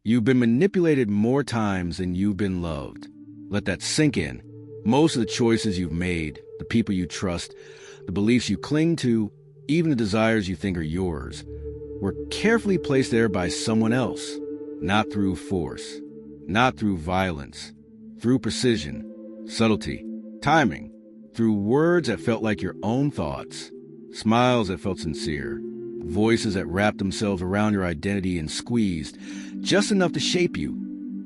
You've been manipulated more times than you've been loved. Let that sink in. Most of the choices you've made, the people you trust, the beliefs you cling to, even the desires you think are yours, were carefully placed there by someone else, not through force, not through violence, through precision, subtlety, timing, through words that felt like your own thoughts, smiles that felt sincere, voices that wrapped themselves around your identity and squeezed just enough to shape you,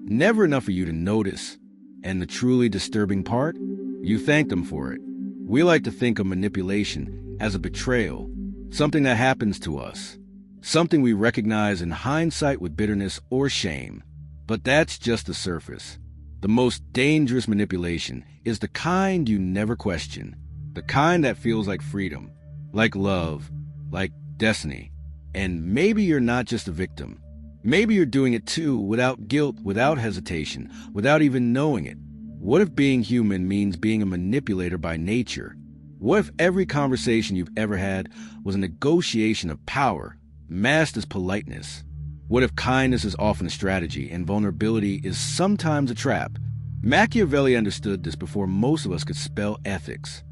never enough for you to notice. And the truly disturbing part? You thank them for it. We like to think of manipulation as a betrayal, something that happens to us, something we recognize in hindsight with bitterness or shame. But that's just the surface. The most dangerous manipulation is the kind you never question, the kind that feels like freedom, like love, like destiny. And maybe you're not just a victim. Maybe you're doing it too, without guilt, without hesitation, without even knowing it. What if being human means being a manipulator by nature? What if every conversation you've ever had was a negotiation of power, masked as politeness? What if kindness is often a strategy and vulnerability is sometimes a trap? Machiavelli understood this before most of us could spell ethics.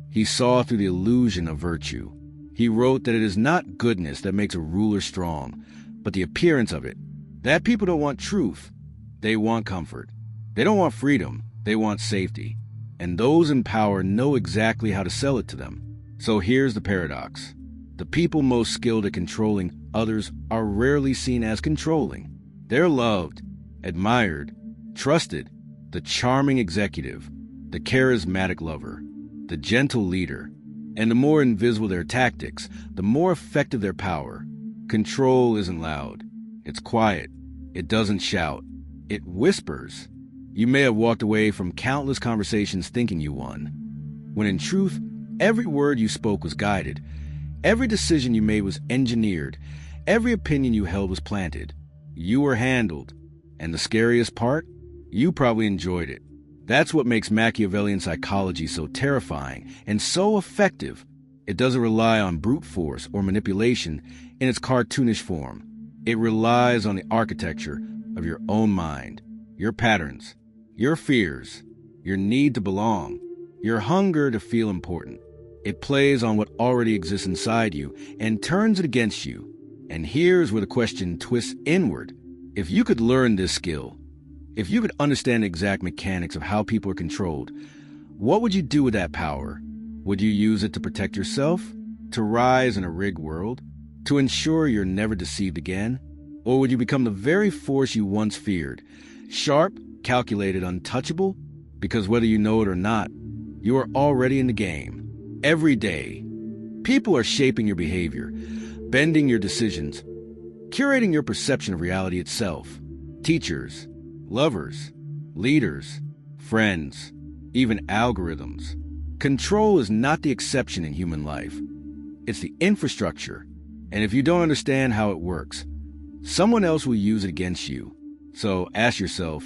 He saw through the illusion of virtue. He wrote that it is not goodness that makes a ruler strong, but the appearance of it. That people don't want truth. They want comfort. They don't want freedom. They want safety. And those in power know exactly how to sell it to them. So here's the paradox. The people most skilled at controlling others are rarely seen as controlling. They're loved, admired, trusted, the charming executive, the charismatic lover, the gentle leader. And the more invisible their tactics, the more effective their power. Control isn't loud. It's quiet. It doesn't shout. It whispers. You may have walked away from countless conversations thinking you won, when in truth, every word you spoke was guided. Every decision you made was engineered. Every opinion you held was planted. You were handled. And the scariest part? You probably enjoyed it. That's what makes Machiavellian psychology so terrifying and so effective. It doesn't rely on brute force or manipulation in its cartoonish form. It relies on the architecture of your own mind, your patterns, your fears, your need to belong, your hunger to feel important. It plays on what already exists inside you and turns it against you. And here's where the question twists inward. If you could learn this skill, if you could understand the exact mechanics of how people are controlled, what would you do with that power? Would you use it to protect yourself? To rise in a rigged world? To ensure you're never deceived again? Or would you become the very force you once feared? Sharp, calculated, untouchable? Because whether you know it or not, you are already in the game. Every day, people are shaping your behavior, bending your decisions, curating your perception of reality itself. Teachers, lovers, leaders, friends, even algorithms. Control is not the exception in human life. It's the infrastructure. And if you don't understand how it works, someone else will use it against you. So ask yourself,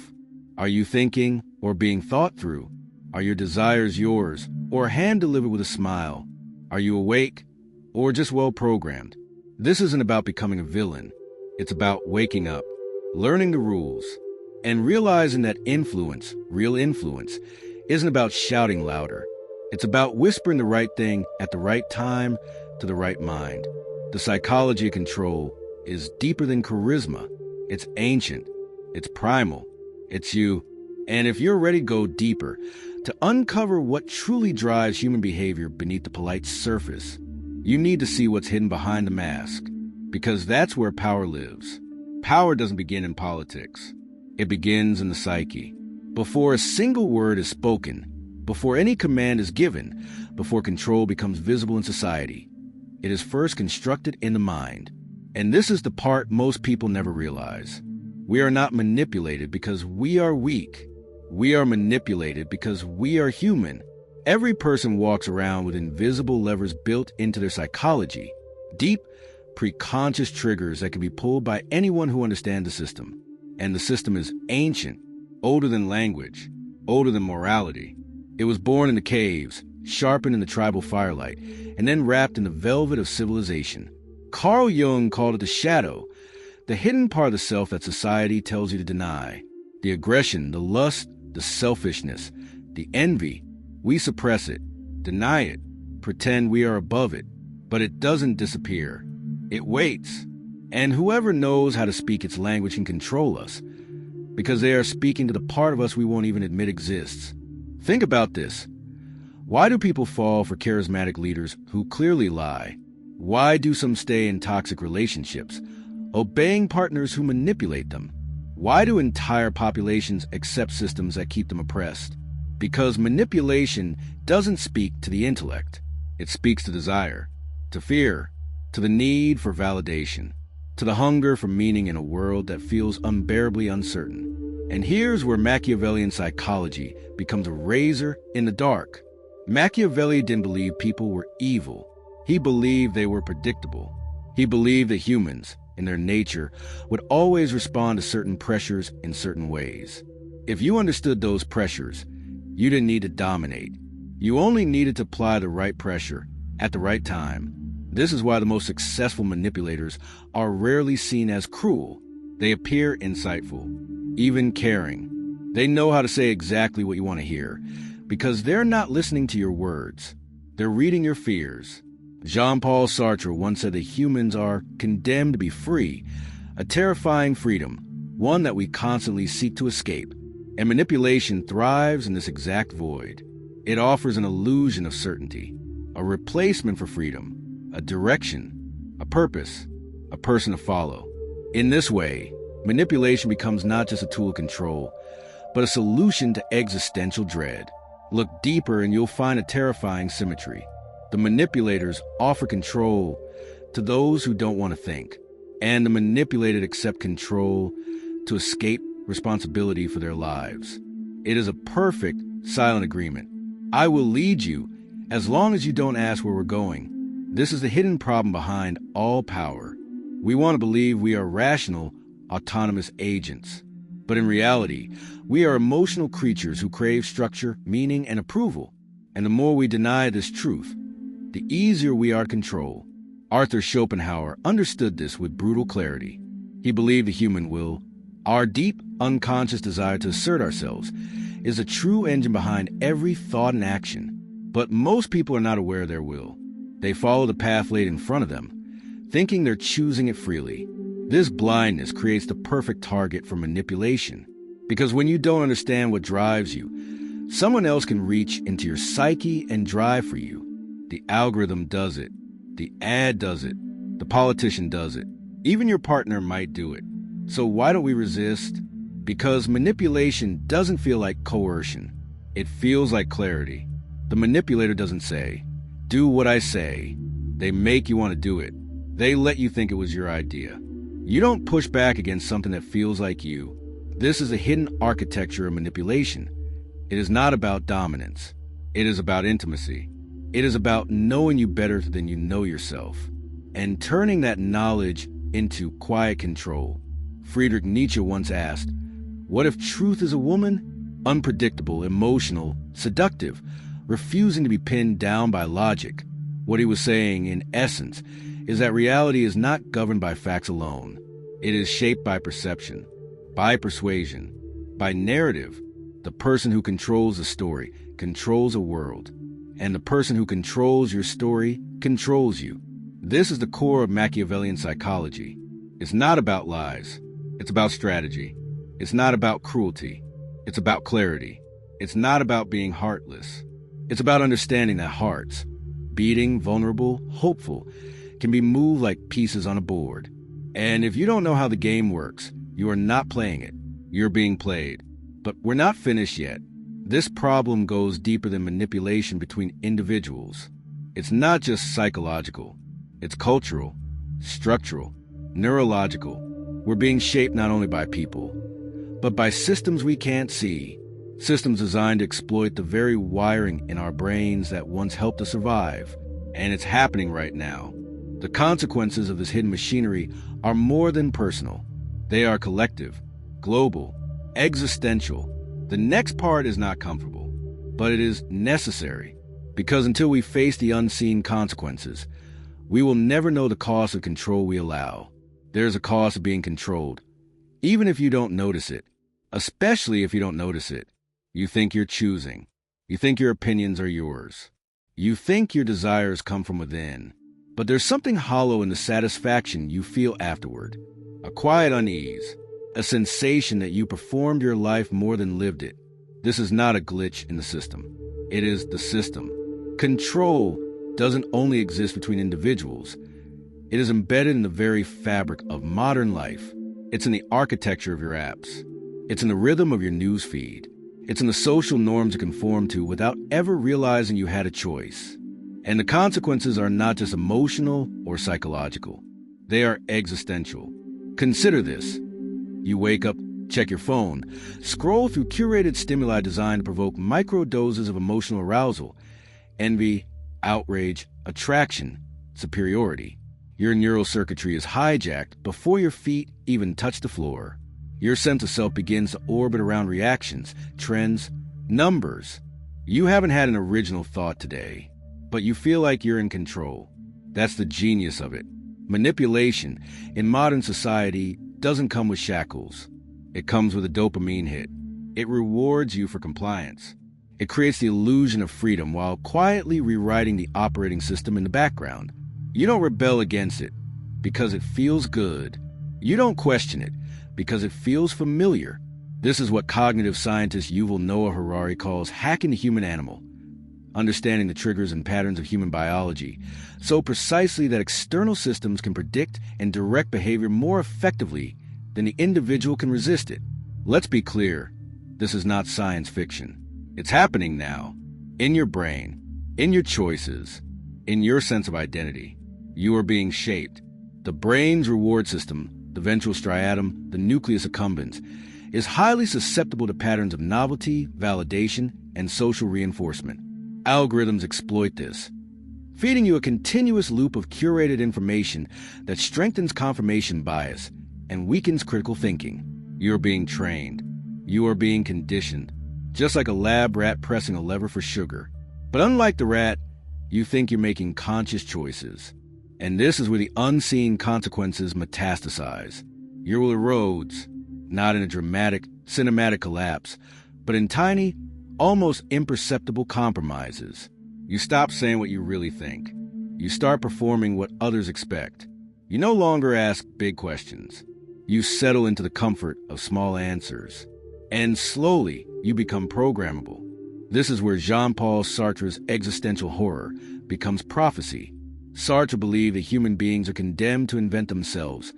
are you thinking or being thought through? Are your desires yours or hand-delivered with a smile? Are you awake or just well-programmed? This isn't about becoming a villain. It's about waking up, learning the rules, and realizing that influence, real influence, isn't about shouting louder. It's about whispering the right thing at the right time to the right mind. The psychology of control is deeper than charisma. It's ancient. It's primal. It's you. And if you're ready to go deeper, to uncover what truly drives human behavior beneath the polite surface, you need to see what's hidden behind the mask, because that's where power lives. Power doesn't begin in politics. It begins in the psyche. Before a single word is spoken, before any command is given, before control becomes visible in society, it is first constructed in the mind. And this is the part most people never realize. We are not manipulated because we are weak. We are manipulated because we are human. Every person walks around with invisible levers built into their psychology, deep, preconscious triggers that can be pulled by anyone who understands the system. And the system is ancient, older than language, older than morality. It was born in the caves, sharpened in the tribal firelight, and then wrapped in the velvet of civilization. Carl Jung called it the shadow, The hidden part of the self that society tells you to deny. The aggression, the lust, the selfishness, the envy. We suppress it, deny it, pretend we are above it, but it doesn't disappear. It waits. And whoever knows how to speak its language can control us, because they are speaking to the part of us we won't even admit exists. Think about this. Why do people fall for charismatic leaders who clearly lie? Why do some stay in toxic relationships, obeying partners who manipulate them? Why do entire populations accept systems that keep them oppressed? Because manipulation doesn't speak to the intellect. It speaks to desire, to fear, to the need for validation, to the hunger for meaning in a world that feels unbearably uncertain. And here's where Machiavellian psychology becomes a razor in the dark. Machiavelli didn't believe people were evil. He believed they were predictable. He believed that humans, in their nature, would always respond to certain pressures in certain ways. If you understood those pressures, you didn't need to dominate. You only needed to apply the right pressure at the right time. This is why the most successful manipulators are rarely seen as cruel. They appear insightful, even caring. They know how to say exactly what you want to hear, because they're not listening to your words. They're reading your fears. Jean-Paul Sartre once said that humans are condemned to be free, a terrifying freedom, one that we constantly seek to escape. And manipulation thrives in this exact void. It offers an illusion of certainty, a replacement for freedom, a direction, a purpose, a person to follow. In this way, manipulation becomes not just a tool of control, but a solution to existential dread. Look deeper and you'll find a terrifying symmetry. The manipulators offer control to those who don't want to think, and the manipulated accept control to escape responsibility for their lives. It is a perfect silent agreement. I will lead you as long as you don't ask where we're going. This is the hidden problem behind all power. We want to believe we are rational, autonomous agents. But in reality, we are emotional creatures who crave structure, meaning, and approval. And the more we deny this truth, the easier we are to control. Arthur Schopenhauer understood this with brutal clarity. He believed the human will, our deep, unconscious desire to assert ourselves, is a true engine behind every thought and action. But most people are not aware of their will. They follow the path laid in front of them, thinking they're choosing it freely. This blindness creates the perfect target for manipulation. Because when you don't understand what drives you, someone else can reach into your psyche and drive for you. The algorithm does it. The ad does it. The politician does it. Even your partner might do it. So why don't we resist? Because manipulation doesn't feel like coercion. It feels like clarity. The manipulator doesn't say, "Do what I say." They make you want to do it. They let you think it was your idea. You don't push back against something that feels like you. This is a hidden architecture of manipulation. It is not about dominance. It is about intimacy. It is about knowing you better than you know yourself, and turning that knowledge into quiet control. Friedrich Nietzsche once asked, "What if truth is a woman? Unpredictable, emotional, seductive, refusing to be pinned down by logic." What he was saying, in essence, is that reality is not governed by facts alone. It is shaped by perception, by persuasion, by narrative. The person who controls the story controls a world, and the person who controls your story controls you. This is the core of Machiavellian psychology. It's not about lies. It's about strategy. It's not about cruelty. It's about clarity. It's not about being heartless. It's about understanding that hearts, beating, vulnerable, hopeful, can be moved like pieces on a board. And if you don't know how the game works, you are not playing it. You're being played. But we're not finished yet. This problem goes deeper than manipulation between individuals. It's not just psychological. It's cultural, structural, neurological. We're being shaped not only by people, but by systems we can't see. Systems designed to exploit the very wiring in our brains that once helped us survive. And it's happening right now. The consequences of this hidden machinery are more than personal. They are collective, global, existential. The next part is not comfortable, but it is necessary. Because until we face the unseen consequences, we will never know the cost of control we allow. There's a cost of being controlled, even if you don't notice it, especially if you don't notice it. You think you're choosing. You think your opinions are yours. You think your desires come from within. But there's something hollow in the satisfaction you feel afterward. A quiet unease, a sensation that you performed your life more than lived it. This is not a glitch in the system. It is the system. Control doesn't only exist between individuals. It is embedded in the very fabric of modern life. It's in the architecture of your apps. It's in the rhythm of your news feed. It's in the social norms you conform to without ever realizing you had a choice. And the consequences are not just emotional or psychological. They are existential. Consider this. You wake up, check your phone, scroll through curated stimuli designed to provoke micro doses of emotional arousal, envy, outrage, attraction, superiority. Your neural circuitry is hijacked before your feet even touch the floor. Your sense of self begins to orbit around reactions, trends, numbers. You haven't had an original thought today, but you feel like you're in control. That's the genius of it. Manipulation in modern society doesn't come with shackles. It comes with a dopamine hit. It rewards you for compliance. It creates the illusion of freedom while quietly rewriting the operating system in the background. You don't rebel against it because it feels good. You don't question it because it feels familiar. This is what cognitive scientist Yuval Noah Harari calls hacking the human animal, understanding the triggers and patterns of human biology so precisely that external systems can predict and direct behavior more effectively than the individual can resist it. Let's be clear, this is not science fiction. It's happening now, in your brain, in your choices, in your sense of identity. You are being shaped. The brain's reward system, the ventral striatum, the nucleus accumbens, is highly susceptible to patterns of novelty, validation, and social reinforcement. Algorithms exploit this, feeding you a continuous loop of curated information that strengthens confirmation bias and weakens critical thinking. You're being trained. You are being conditioned, just like a lab rat pressing a lever for sugar. But unlike the rat, you think you're making conscious choices. And this is where the unseen consequences metastasize. Your will erodes, not in a dramatic, cinematic collapse, but in tiny, almost imperceptible compromises. You stop saying what you really think. You start performing what others expect. You no longer ask big questions. You settle into the comfort of small answers. And slowly, you become programmable. This is where Jean-Paul Sartre's existential horror becomes prophecy. Sartre believed that human beings are condemned to invent themselves,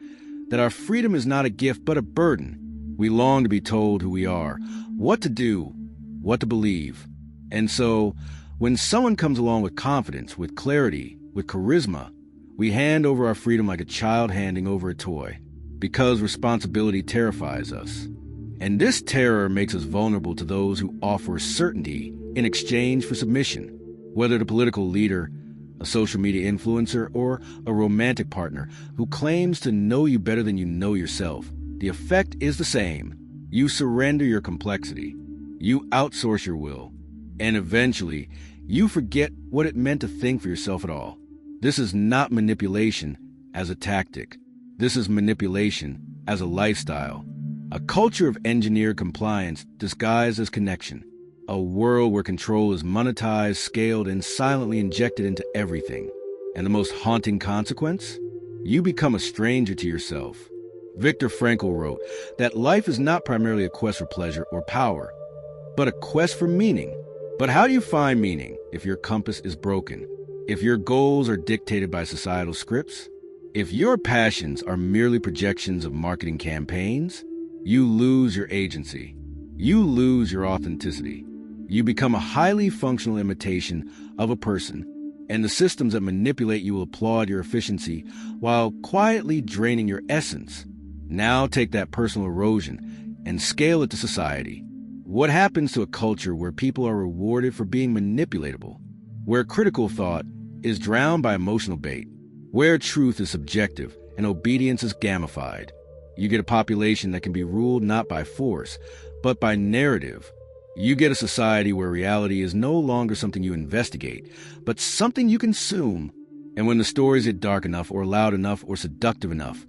that our freedom is not a gift but a burden. We long to be told who we are, what to do, what to believe. And so, when someone comes along with confidence, with clarity, with charisma, we hand over our freedom like a child handing over a toy, because responsibility terrifies us. And this terror makes us vulnerable to those who offer certainty in exchange for submission, whether the political leader, a social media influencer, or a romantic partner who claims to know you better than you know yourself. The effect is the same. You surrender your complexity. You outsource your will. And eventually, you forget what it meant to think for yourself at all. This is not manipulation as a tactic. This is manipulation as a lifestyle. A culture of engineered compliance disguised as connection. A world where control is monetized, scaled, and silently injected into everything. And the most haunting consequence? You become a stranger to yourself. Viktor Frankl wrote that life is not primarily a quest for pleasure or power, but a quest for meaning. But how do you find meaning if your compass is broken? If your goals are dictated by societal scripts? If your passions are merely projections of marketing campaigns? You lose your agency. You lose your authenticity. You become a highly functional imitation of a person, and the systems that manipulate you will applaud your efficiency while quietly draining your essence. Now take that personal erosion and scale it to society. What happens to a culture where people are rewarded for being manipulatable, where critical thought is drowned by emotional bait, where truth is subjective and obedience is gamified? You get a population that can be ruled not by force, but by narrative. You get a society where reality is no longer something you investigate, but something you consume. And when the stories get dark enough or loud enough or seductive enough,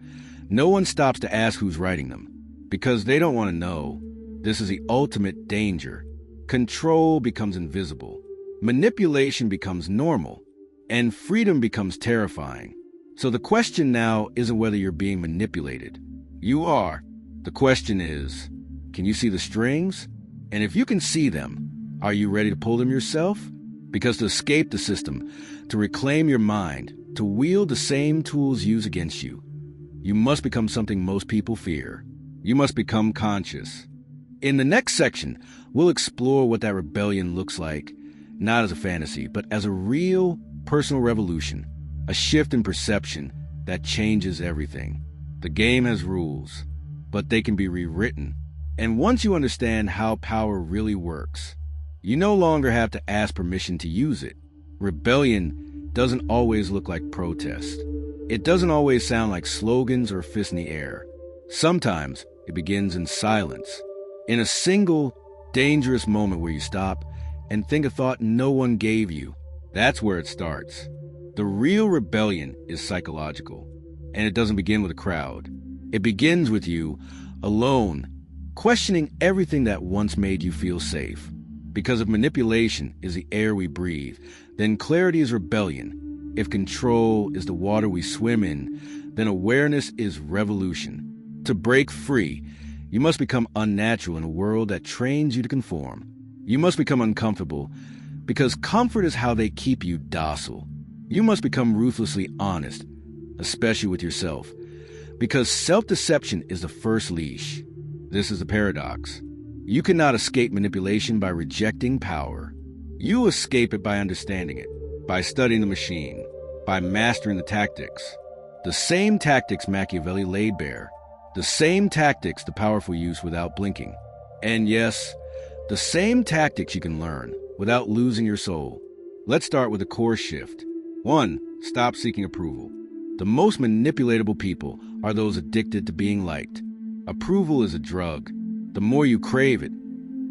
No one stops to ask who's writing them, because they don't want to know. This is the ultimate danger. Control becomes invisible. Manipulation becomes normal. And freedom becomes terrifying. So the question now isn't whether you're being manipulated. You are. The question is, can you see the strings? And if you can see them, are you ready to pull them yourself? Because to escape the system, to reclaim your mind, to wield the same tools used against you, you must become something most people fear. You must become conscious. In the next section, we'll explore what that rebellion looks like, not as a fantasy, but as a real personal revolution, a shift in perception that changes everything. The game has rules, but they can be rewritten. And once you understand how power really works, you no longer have to ask permission to use it. Rebellion doesn't always look like protest. It doesn't always sound like slogans or fists in the air. Sometimes it begins in silence, in a single, dangerous moment where you stop and think a thought no one gave you. That's where it starts. The real rebellion is psychological, and it doesn't begin with a crowd. It begins with you, alone, questioning everything that once made you feel safe. Because if manipulation is the air we breathe, then clarity is rebellion. If control is the water we swim in, then awareness is revolution. To break free, you must become unnatural in a world that trains you to conform. You must become uncomfortable, because comfort is how they keep you docile. You must become ruthlessly honest, especially with yourself, because self-deception is the first leash. This is the paradox. You cannot escape manipulation by rejecting power. You escape it by understanding it, by studying the machine, by mastering the tactics. The same tactics Machiavelli laid bare, the same tactics the powerful use without blinking. And yes, the same tactics you can learn without losing your soul. Let's start with a core shift. 1. Stop seeking approval. The most manipulatable people are those addicted to being liked. Approval is a drug. The more you crave it,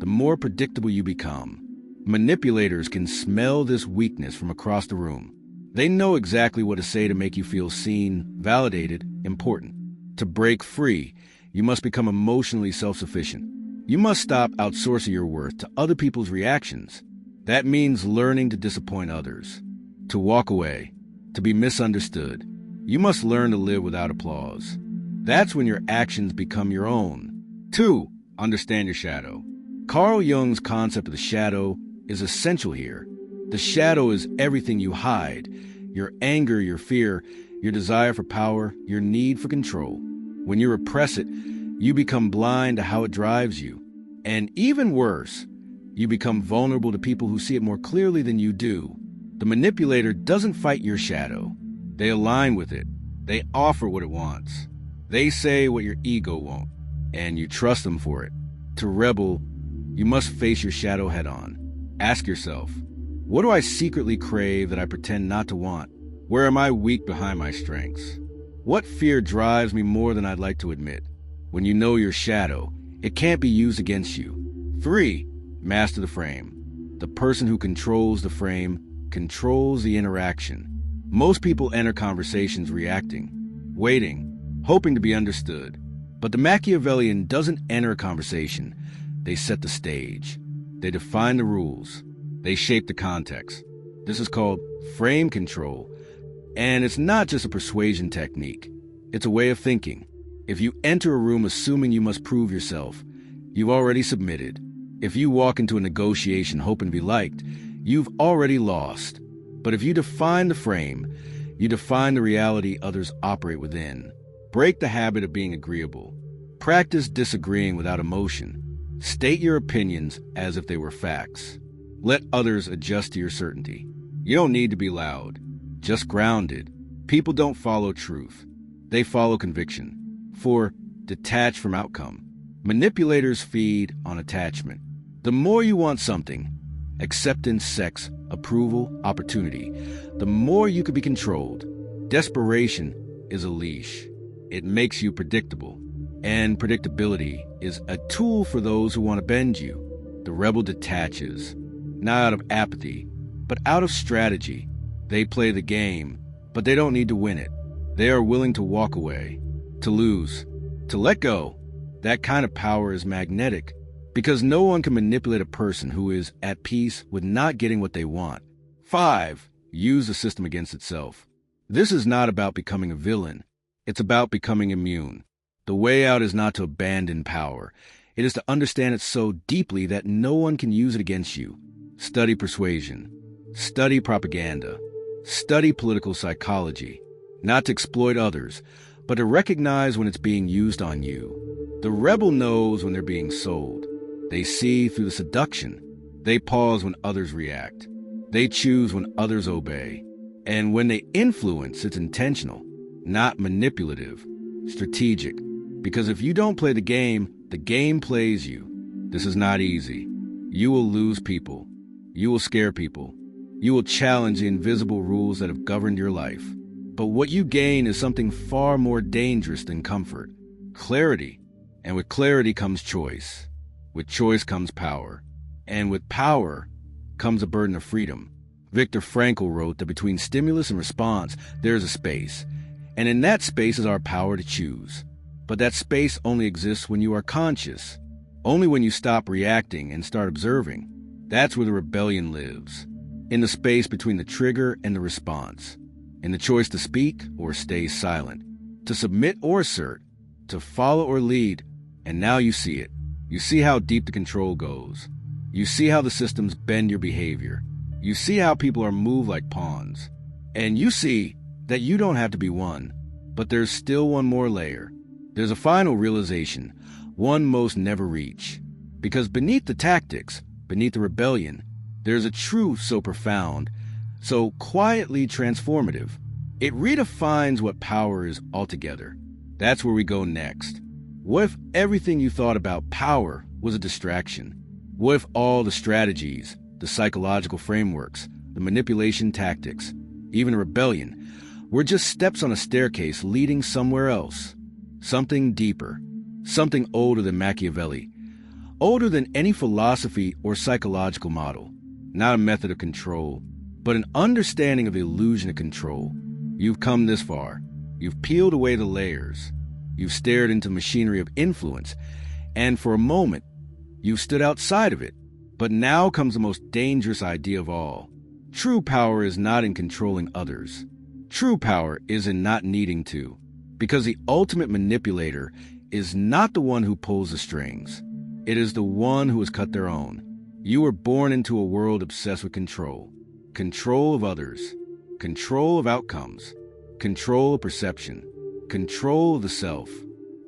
the more predictable you become. Manipulators can smell this weakness from across the room. They know exactly what to say to make you feel seen, validated, important. To break free, you must become emotionally self-sufficient. You must stop outsourcing your worth to other people's reactions. That means learning to disappoint others, to walk away, to be misunderstood. You must learn to live without applause. That's when your actions become your own. 2. Understand your shadow. Carl Jung's concept of the shadow is essential here. The shadow is everything you hide: your anger, your fear, your desire for power, your need for control. When you repress it, you become blind to how it drives you. And even worse, you become vulnerable to people who see it more clearly than you do. The manipulator doesn't fight your shadow. They align with it. They offer what it wants. They say what your ego won't, and you trust them for it. To rebel, you must face your shadow head-on. Ask yourself, what do I secretly crave that I pretend not to want? Where am I weak behind my strengths? What fear drives me more than I'd like to admit? When you know your shadow, it can't be used against you. 3. Master the frame. The person who controls the frame controls the interaction. Most people enter conversations reacting, waiting, hoping to be understood. But the Machiavellian doesn't enter a conversation. They set the stage. They define the rules. They shape the context. This is called frame control. And it's not just a persuasion technique. It's a way of thinking. If you enter a room assuming you must prove yourself, you've already submitted. If you walk into a negotiation hoping to be liked, you've already lost. But if you define the frame, you define the reality others operate within. Break the habit of being agreeable. Practice disagreeing without emotion. State your opinions as if they were facts. Let others adjust to your certainty. You don't need to be loud, just grounded. People don't follow truth. They follow conviction. 4. Detach from outcome. Manipulators feed on attachment. The more you want something, acceptance, sex, approval, opportunity, the more you could be controlled. Desperation is a leash. It makes you predictable. And predictability is a tool for those who want to bend you. The rebel detaches, not out of apathy, but out of strategy. They play the game, but they don't need to win it. They are willing to walk away. to lose, to let go. That kind of power is magnetic, because no one can manipulate a person who is at peace with not getting what they want. 5. Use the system against itself. This is not about becoming a villain. It's about becoming immune. The way out is not to abandon power. It is to understand it so deeply that no one can use it against you. Study persuasion. Study propaganda. Study political psychology. Not to exploit others, but to recognize when it's being used on you. The rebel knows when they're being sold. They see through the seduction. They pause when others react. They choose when others obey. And when they influence, it's intentional, not manipulative, strategic. Because if you don't play the game plays you. This is not easy. You will lose people. You will scare people. You will challenge the invisible rules that have governed your life. But what you gain is something far more dangerous than comfort. Clarity. And with clarity comes choice. With choice comes power. And with power comes a burden of freedom. Viktor Frankl wrote that between stimulus and response, there is a space. And in that space is our power to choose. But that space only exists when you are conscious. Only when you stop reacting and start observing. That's where the rebellion lives. In the space between the trigger and the response. In the choice to speak or stay silent. To submit or assert. To follow or lead. And now you see it. You see how deep the control goes. You see how the systems bend your behavior. You see how people are moved like pawns. And you see that you don't have to be one. But there's still one more layer. There's a final realization, one most never reach. Because beneath the tactics, beneath the rebellion, there's a truth so profound, so quietly transformative. It redefines what power is altogether. That's where we go next. What if everything you thought about power was a distraction? What if all the strategies, the psychological frameworks, the manipulation tactics, even a rebellion, were just steps on a staircase leading somewhere else? Something deeper, something older than Machiavelli, older than any philosophy or psychological model, not a method of control, but an understanding of the illusion of control. You've come this far. You've peeled away the layers. You've stared into machinery of influence, and for a moment, you've stood outside of it. But now comes the most dangerous idea of all. True power is not in controlling others. True power is in not needing to. Because the ultimate manipulator is not the one who pulls the strings. It is the one who has cut their own. You were born into a world obsessed with control. Control of others. Control of outcomes. Control of perception. Control of the self.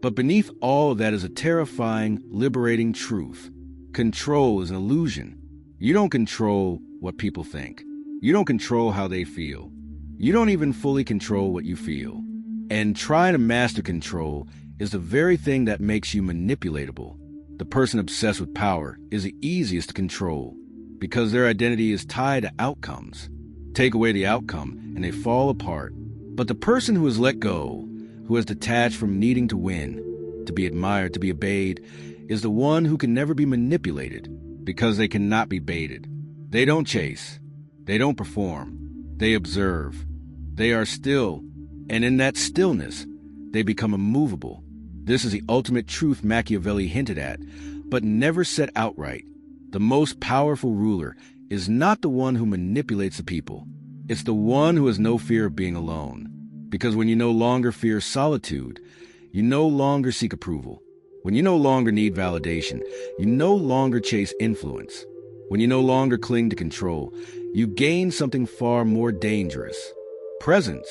But beneath all of that is a terrifying, liberating truth. Control is an illusion. You don't control what people think. You don't control how they feel. You don't even fully control what you feel. And trying to master control is the very thing that makes you manipulatable. The person obsessed with power is the easiest to control because their identity is tied to outcomes. Take away the outcome and they fall apart. But the person who has let go, who has detached from needing to win, to be admired, to be obeyed, is the one who can never be manipulated because they cannot be baited. They don't chase. They don't perform. They observe. They are still. And in that stillness, they become immovable. This is the ultimate truth Machiavelli hinted at, but never said outright. The most powerful ruler is not the one who manipulates the people. It's the one who has no fear of being alone. Because when you no longer fear solitude, you no longer seek approval. When you no longer need validation, you no longer chase influence. When you no longer cling to control, you gain something far more dangerous. Presence.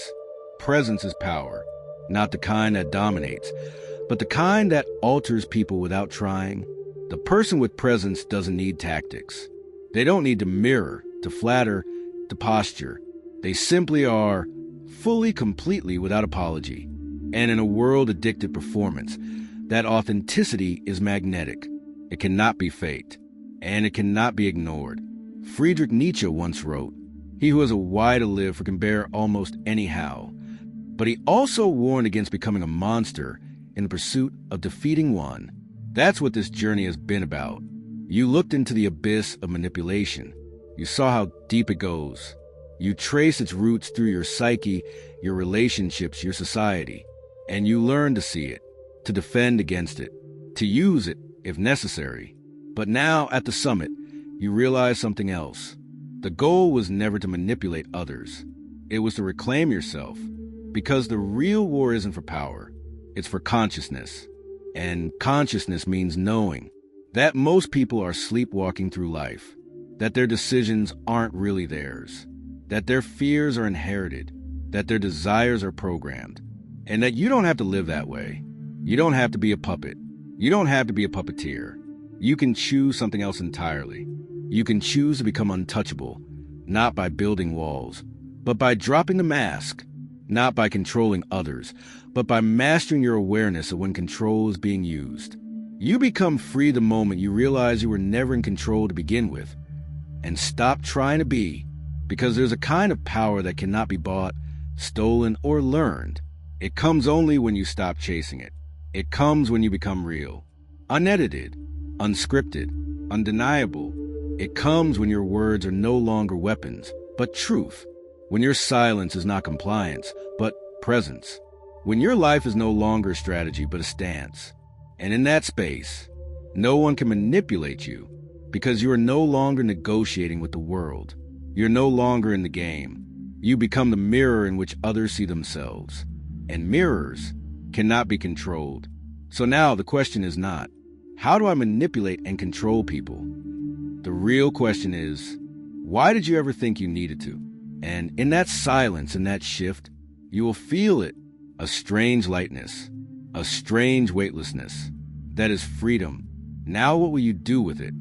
Presence is power, not the kind that dominates, but the kind that alters people without trying. The person with presence doesn't need tactics. They don't need to mirror, to flatter, to posture. They simply are, fully, completely, without apology. And in a world addicted to performance, that authenticity is magnetic. It cannot be faked, and it cannot be ignored. Friedrich Nietzsche once wrote, "He who has a why to live for can bear almost anyhow." But he also warned against becoming a monster in the pursuit of defeating one. That's what this journey has been about. You looked into the abyss of manipulation. You saw how deep it goes. You traced its roots through your psyche, your relationships, your society. And you learn to see it, to defend against it, to use it if necessary. But now, at the summit, you realize something else. The goal was never to manipulate others. It was to reclaim yourself. Because the real war isn't for power. It's for consciousness. And consciousness means knowing that most people are sleepwalking through life, that their decisions aren't really theirs, that their fears are inherited, that their desires are programmed, and that you don't have to live that way. You don't have to be a puppet. You don't have to be a puppeteer. You can choose something else entirely. You can choose to become untouchable, not by building walls, but by dropping the mask, not by controlling others, but by mastering your awareness of when control is being used. You become free the moment you realize you were never in control to begin with, and stop trying to be, because there's a kind of power that cannot be bought, stolen, or learned. It comes only when you stop chasing it. It comes when you become real, unedited, unscripted, undeniable. It comes when your words are no longer weapons, but truth. When your silence is not compliance, but presence. When your life is no longer a strategy, but a stance. And in that space, no one can manipulate you, because you are no longer negotiating with the world. You're no longer in the game. You become the mirror in which others see themselves. And mirrors cannot be controlled. So now the question is not, how do I manipulate and control people? The real question is, why did you ever think you needed to? And in that silence, in that shift, you will feel it, a strange lightness, a strange weightlessness. That is freedom. Now what will you do with it?